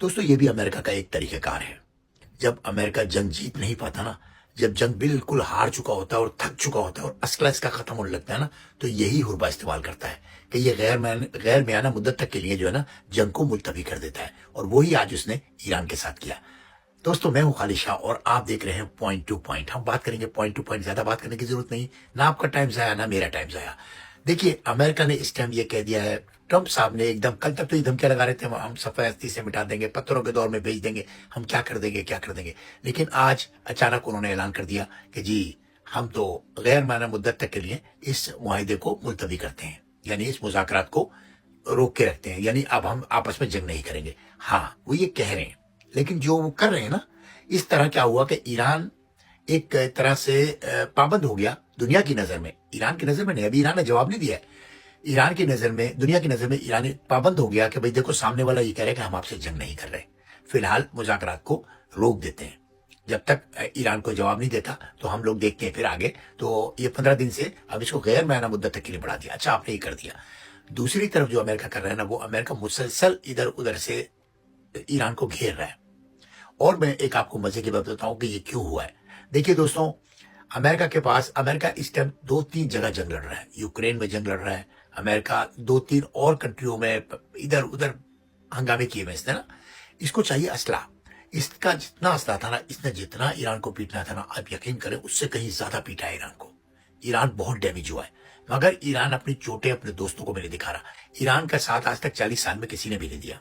दोस्तों ये भी अमेरिका का एक तरीक़ा कार है। जब अमेरिका जंग जीत नहीं पाता ना, जब जंग बिल्कुल हार चुका होता है और थक चुका होता है और असला इसका खत्म होने लगता है ना, तो यही हुर्बा इस्तेमाल करता है कि ये गैर मियाना मुद्दत तक के लिए जो है ना जंग को मुलतवी कर देता है। और वही आज उसने ईरान के साथ किया। दोस्तों मैं हूं खालिद शाह और आप देख रहे हैं पॉइंट टू पॉइंट। हम बात करेंगे पॉइंट टू पॉइंट, ज्यादा बात करने की जरूरत नहीं, ना आपका टाइम जाया ना मेरा टाइम जाया। देखिए अमेरिका ने इस टाइम ये कह दिया है, ट्रंप साहब ने एकदम कल तक तो ये धमकियां लगा रहे थे हम सफायती से मिटा देंगे, पत्थरों के दौर में भेज देंगे, हम क्या कर देंगे क्या कर देंगे। लेकिन आज अचानक उन्होंने ऐलान कर दिया कि जी हम तो गैर माना मुद्दत तक के लिए इस मुआहिदे को मुलतवी करते हैं, यानी इस मुज़ाकरात को रोक के रखते हैं, यानी अब हम आपस में जंग नहीं करेंगे। हाँ वो ये कह रहे हैं, लेकिन जो वो कर रहे हैं ना, इस तरह क्या हुआ कि ईरान एक तरह से पाबंद हो गया दुनिया की नजर में। ईरान की नजर में नहीं, अभी ईरान ने जवाब नहीं दिया है। ईरान की नजर में, दुनिया की नजर में ईरान पाबंद हो गया कि भाई देखो सामने वाला ये कह रहा है कि हम आपसे जंग नहीं कर रहे, फिलहाल मुज़ाकरात को रोक देते हैं। जब तक ईरान को जवाब नहीं देता तो हम लोग देखते हैं फिर आगे। तो ये 15 दिन से अब इसको गैर मायना मुद्दत तक के लिए बढ़ा दिया। अच्छा आपने ये कर दिया। दूसरी तरफ जो अमेरिका कर रहा है ना, वो अमेरिका मुसलसल इधर उधर से ईरान को घेर रहा है। और मैं एक आपको मजे की बात बताऊं कि ये क्यों हुआ है। देखिए दोस्तों, अमेरिका इस टाइम 2-3 जगह जंग लड़ रहा है। यूक्रेन में जंग लड़ रहा है अमेरिका, 2-3 और कंट्रियों में इधर उधर हंगामे किए हुए इसने ना। इसको चाहिए असला। इसका जितना असला था ना, इसने जितना ईरान को पीटना था ना, आप यकीन करें उससे कहीं ज्यादा पीटा है ईरान को। ईरान बहुत डैमेज हुआ है, मगर ईरान अपनी चोटें अपने दोस्तों को भी नहीं दिखा रहा। ईरान का साथ आज तक 40 साल में किसी ने भी नहीं दिया।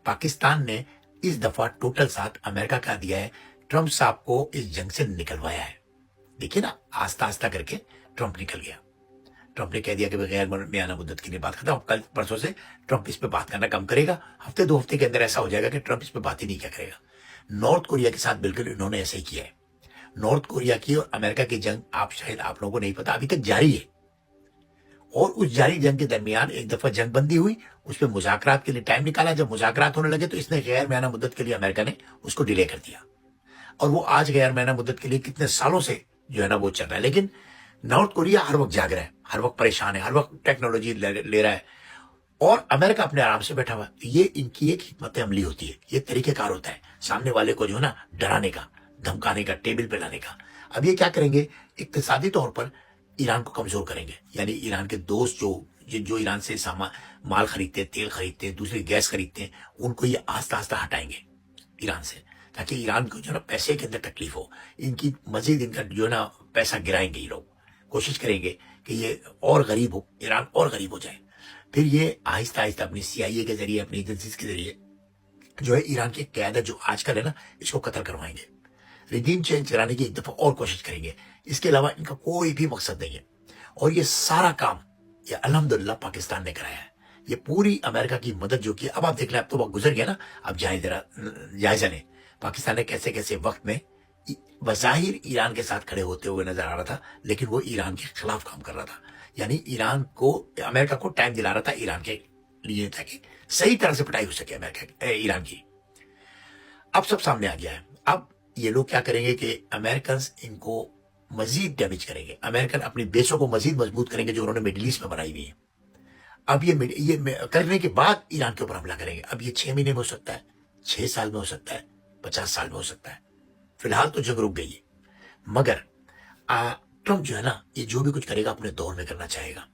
पाकिस्तान ने इस दफा टोटल साथ अमेरिका का दिया है। ट्रंप साहब को इस जंग से निकलवाया है। देखिए ना, आस्ता आस्ता करके ट्रंप निकल गया। ट्रंप ने कह दिया कि गैर मियाना मुद्दत के लिए बात करता हूं। कल परसों से ट्रंप इस पे बात करना कम करेगा। हफ्ते 2 हफ्ते के अंदर ऐसा हो जाएगा कि ट्रंप इस पे बात ही नहीं क्या करेगा। नॉर्थ कोरिया के साथ बिल्कुल इन्होंने ऐसा ही किया है। नॉर्थ कोरिया की और अमेरिका की जंग आप लोगों को नहीं पता, अभी तक जारी है। और उस जारी जंग के दरमियान एक दफा जंग बंदी हुई, उसमें मुज़ाकरात के लिए टाइम निकाला। जब मुज़ाकरात होने लगे तो इसने गैर मायना मुद्दत के लिए अमेरिका ने उसको डिले कर दिया। और वो आज गैर मायना मुद्दत के लिए कितने सालों से जो है ना वो चल रहा है। लेकिन नॉर्थ कोरिया हर वक्त जाग रहा है, हर वक्त परेशान है, हर वक्त टेक्नोलॉजी ले रहा है, और अमेरिका अपने आराम से बैठा हुआ है। ये इनकी एक हिकमत अमली होती है, ये तरीकेकार होता है सामने वाले को जो है ना डराने का, धमकाने का, टेबल पे लाने का। अब ये क्या करेंगे, इक्तिसादी तौर पर ईरान को कमजोर करेंगे। यानी ईरान के दोस्त जो ईरान से माल खरीदते हैं, तेल खरीदते हैं, दूसरी गैस खरीदते हैं, उनको ये आस्ता आस्ता हटाएंगे ईरान से, ताकि ईरान को जो ना पैसे के अंदर तकलीफ हो। इनकी मजीद इनका जो ना पैसा गिराएंगे ये लोग, कोशिश करेंगे कि ये और गरीब हो, ईरान और गरीब हो जाए। फिर ये आहिस्ता आहिस्ता अपनी CIA के जरिए, अपनी एजेंसी के जरिए जो है ईरान की क्यादत जो आजकल है ना, इसको कत्ल करवाएंगे। रिजीम चेंज कराने की एक दफा और कोशिश करेंगे। इसके अलावा इनका कोई भी मकसद नहीं है। और ये सारा काम ये अल्हम्दुलिल्लाह पाकिस्तान ने कराया है। ये पूरी अमेरिका की मदद जो की, अब आप देख लें, अब तो वक्त गुजर गया ना, अब जरा जायजा लें पाकिस्तान ने कैसे कैसे वक्त में बज़ाहिर ईरान के साथ खड़े होते हुए नजर आ रहा था, लेकिन वो ईरान के खिलाफ काम कर रहा था। यानी ईरान को, अमेरिका को टाइम दिला रहा था ईरान के लिए, ताकि सही तरह से पिटाई हो सके ईरान की। अब सब सामने आ गया है। अब ये लोग क्या करेंगे कि अमेरिकन इनको मजीद डैमेज करेंगे। अमेरिकन अपनी बेसों को मजीद मजबूत करेंगे जो उन्होंने मिडिल ईस्ट में बनाई हुई है। अब ये करने के बाद ईरान के ऊपर हमला करेंगे। अब ये 6 महीने में हो सकता है, 6 साल में हो सकता है, 50 साल में हो सकता है। फिलहाल तो जंग रुक गई है, मगर ट्रंप जो है ना, ये जो भी कुछ करेगा अपने दौर में करना चाहेगा।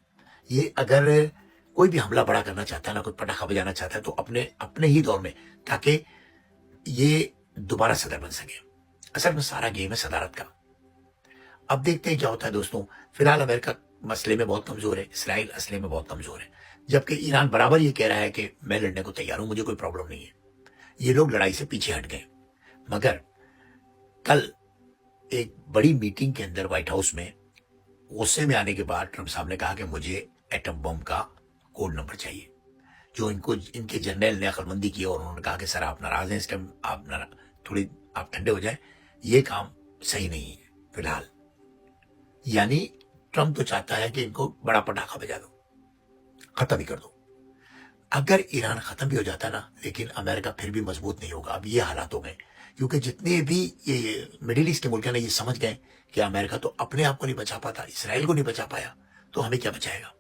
ये अगर कोई भी हमला बड़ा करना चाहता है ना, कोई पटाखा बजाना चाहता है, तो अपने ही दौर में, ताकि ये दोबारा सदर बन सके। असल में सारा गेम है सदारत का। अब देखते हैं क्या होता है दोस्तों। फिलहाल अमेरिका मसले में बहुत कमजोर है, इसराइल असले में बहुत कमजोर है, जबकि ईरान बराबर ये कह रहा है कि मैं लड़ने को तैयार हूं, मुझे कोई प्रॉब्लम नहीं है। ये लोग लड़ाई से पीछे हट गए। मगर कल एक बड़ी मीटिंग के अंदर व्हाइट हाउस में गुस्से में आने के बाद ट्रंप साहब ने कहा कि मुझे एटम बम का कोड नंबर चाहिए। जो इनके जनरल ने अकलमंदी की और उन्होंने कहा कि सर आप नाराज हैं, इस टाइम आप ठंडे हो जाए, ये काम सही नहीं है फिलहाल। यानी ट्रंप तो चाहता है कि इनको बड़ा पटाखा बजा दो, खत्म ही कर दो। अगर ईरान खत्म भी हो जाता ना, लेकिन अमेरिका फिर भी मजबूत नहीं होगा। अब ये हालात हो गए, क्योंकि जितने भी ये मिडिल ईस्ट के मुल्क हैं ना, ये समझ गए कि अमेरिका तो अपने आप को नहीं बचा पाता, इसराइल को नहीं बचा पाया, तो हमें क्या बचाएगा।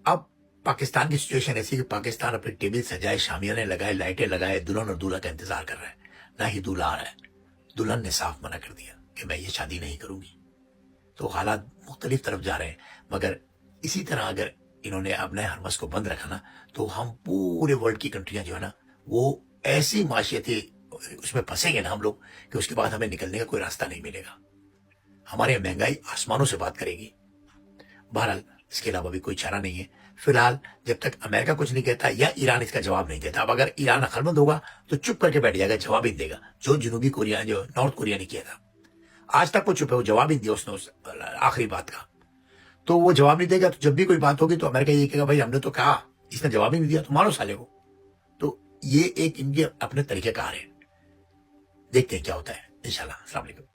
अब पाकिस्तान की सिचुएशन ऐसी कि पाकिस्तान अपनी टेबल सजाए, शामियाने लगाए, लाइटें लगाए, दुल्हन और दूल्हा का इंतजार कर रहा है, ना ही दूल्हा आ रहा है। दुल्हन ने साफ मना कर दिया कि मैं ये शादी नहीं करूंगी। तो हालात मुख्तलिफ तरफ जा रहे हैं, मगर इसी तरह अगर इन्होंने अपने हरमस को बंद रखा ना, तो हम पूरे वर्ल्ड की कंट्रियां जो है ना, वो ऐसी माशियती उसमें फंसेंगे ना हम लोग कि उसके बाद हमें निकलने का कोई रास्ता नहीं मिलेगा। हमारे यहाँ महंगाई आसमानों से बात करेगी। बहरहाल इसके अलावा भी कोई चारा नहीं है फिलहाल, जब तक अमेरिका कुछ नहीं कहता या ईरान इसका जवाब नहीं देता। अब अगर ईरान अक्लमंद होगा तो चुप करके बैठ जाएगा, जवाब ही देगा, जो जनूबी कोरिया जो नॉर्थ कोरिया ने किया था। आज तक वो चुप है, वो जवाब ही दिया उसने उस आखिरी बात का। तो वो जवाब नहीं देगा, तो जब भी कोई बात होगी तो अमेरिका ये कहेगा भाई हमने तो कहा, इसने जवाब ही नहीं दिया तो मारो साले को। तो ये एक इनके अपने तरीके कार है, देखते हैं क्या होता है इंशाल्लाह। अस्सलाम वालेकुम।